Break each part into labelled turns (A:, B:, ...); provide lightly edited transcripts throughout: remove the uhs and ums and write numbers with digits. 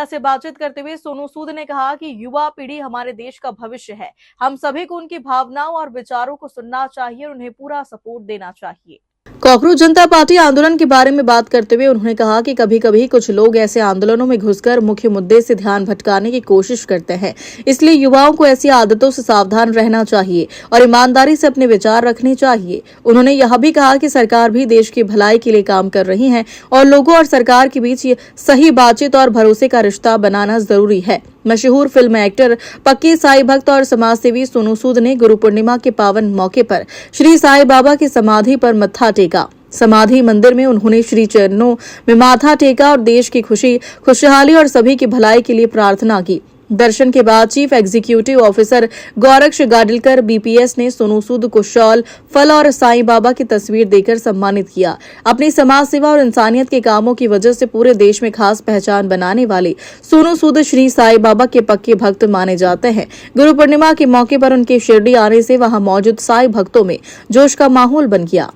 A: Media से बातचीत करते हुए सोनू सूद ने कहा कि युवा पीढ़ी हमारे देश का भविष्य है। हम सभी को उनकी भावनाओं और विचारों को सुनना चाहिए और उन्हें पूरा सपोर्ट देना चाहिए। कॉकरोच जनता पार्टी आंदोलन के बारे में बात करते हुए उन्होंने कहा कि कभी कभी कुछ लोग ऐसे आंदोलनों में घुसकर मुख्य मुद्दे से ध्यान भटकाने की कोशिश करते हैं। इसलिए युवाओं को ऐसी आदतों से सावधान रहना चाहिए और ईमानदारी से अपने विचार रखने चाहिए। उन्होंने यह भी कहा कि सरकार भी देश की भलाई के लिए काम कर रही है और लोगों और सरकार के बीच सही बातचीत और भरोसे का रिश्ता बनाना जरूरी है। मशहूर फिल्म एक्टर पक्के साईं भक्त और समाजसेवी सोनू सूद ने गुरु पूर्णिमा के पावन मौके पर श्री साईं बाबा की समाधि पर मत्था टेका। समाधि मंदिर में उन्होंने श्री चरणों में माथा टेका और देश की खुशहाली और सभी की भलाई के लिए प्रार्थना की। दर्शन के बाद चीफ एग्जीक्यूटिव ऑफिसर गौरक्ष गाडिलकर बीपीएस ने सोनू सूद को शॉल, फल और साईं बाबा की तस्वीर देकर सम्मानित किया। अपनी समाज सेवा और इंसानियत के कामों की वजह से पूरे देश में खास पहचान बनाने वाले सोनू सूद श्री साईं बाबा के पक्के भक्त माने जाते हैं। गुरु पूर्णिमा के मौके पर उनके शिरडी आने से वहां मौजूद साईं भक्तों में जोश का माहौल बन गया।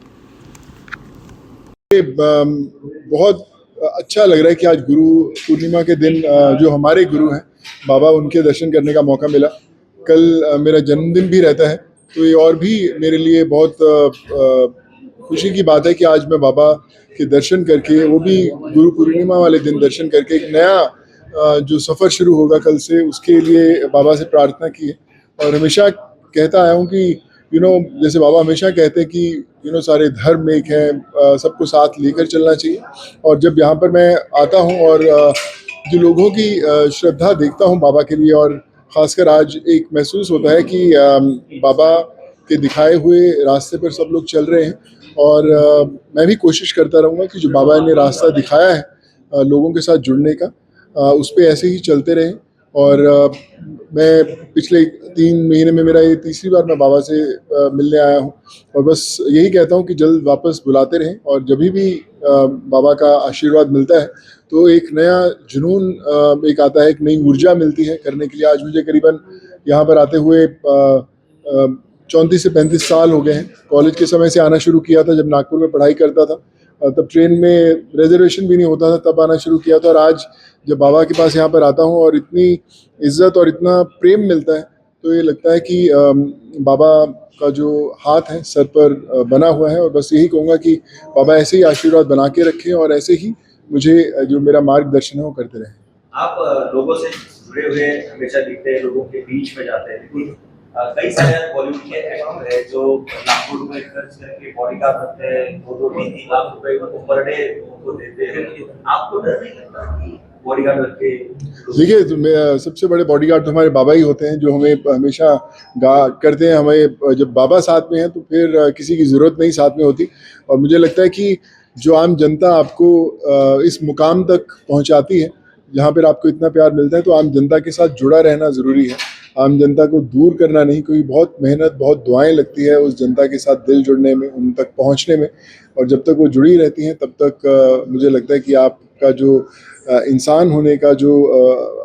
B: बहुत अच्छा लग रहा है कि आज गुरु पूर्णिमा के दिन जो हमारे गुरु हैं बाबा, उनके दर्शन करने का मौका मिला। कल मेरा जन्मदिन भी रहता है, तो ये और भी मेरे लिए बहुत खुशी की बात है कि आज मैं बाबा के दर्शन करके, वो भी गुरु पूर्णिमा वाले दिन दर्शन करके, एक नया जो सफ़र शुरू होगा कल से, उसके लिए बाबा से प्रार्थना की है। और हमेशा कहता आया हूँ कि जैसे बाबा हमेशा कहते हैं कि सारे धर्म एक है, सबको साथ लेकर चलना चाहिए। और जब यहाँ पर मैं आता हूँ और जो लोगों की श्रद्धा देखता हूँ बाबा के लिए, और ख़ासकर आज एक महसूस होता है कि बाबा के दिखाए हुए रास्ते पर सब लोग चल रहे हैं। और मैं भी कोशिश करता रहूँगा कि जो बाबा ने रास्ता दिखाया है लोगों के साथ जुड़ने का, उस पर ऐसे ही चलते रहें। और मैं पिछले 3 महीने में मेरा ये तीसरी बार मैं बाबा से मिलने आया हूँ, और बस यही कहता हूँ कि जल्द वापस बुलाते रहें। और जब भी बाबा का आशीर्वाद मिलता है तो एक नया जुनून एक आता है, एक नई ऊर्जा मिलती है करने के लिए। आज मुझे करीबन यहाँ पर आते हुए 34 से 35 साल हो गए हैं। कॉलेज के समय से आना शुरू किया था, जब नागपुर में पढ़ाई करता था, तब ट्रेन में रिजर्वेशन भी नहीं होता था, तब आना शुरू किया था। और आज जब बाबा के पास यहाँ पर आता हूँ और इतनी इज्जत और इतना प्रेम मिलता है, तो ये लगता है कि बाबा का जो हाथ है सर पर बना हुआ है। और बस यही कहूँगा कि बाबा ऐसे ही आशीर्वाद बना के रखें और ऐसे ही मुझे जो मेरा मार्गदर्शन है वो करते रहें।
C: आप लोगों से जुड़े हुए हमेशा दिखते हैं, लोगों के बीच में जाते हैं, लेकिन कई सारे बॉलीवुड के एक्टर हैं जो लाखों रुपए खर्च करके बॉडीगार्ड रखते हैं, 2-3 लाख रुपए पर डे उनको देते हैं। आपको डर नहीं लगता कि बॉडीगार्ड रख के?
B: देखिए, सबसे बड़े बॉडीगार्ड तो हमारे बाबा ही होते हैं, जो हमें हमेशा करते हैं। हमें जब बाबा साथ में हैं तो फिर किसी की ज़रूरत नहीं साथ में होती। और मुझे लगता है कि जो आम जनता आपको इस मुकाम तक पहुंचाती है, जहां पर आपको इतना प्यार मिलता है, तो आम जनता के साथ जुड़ा रहना ज़रूरी है। आम जनता को दूर करना नहीं, कोई बहुत मेहनत, बहुत दुआएं लगती है उस जनता के साथ दिल जुड़ने में, उन तक पहुंचने में। और जब तक वो जुड़ी रहती हैं, तब तक मुझे लगता है कि आपका जो इंसान होने का जो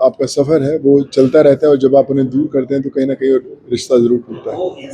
B: आपका सफ़र है वो चलता रहता है। और जब आप उन्हें दूर करते हैं तो कहीं ना कहीं रिश्ता ज़रूर टूटता है।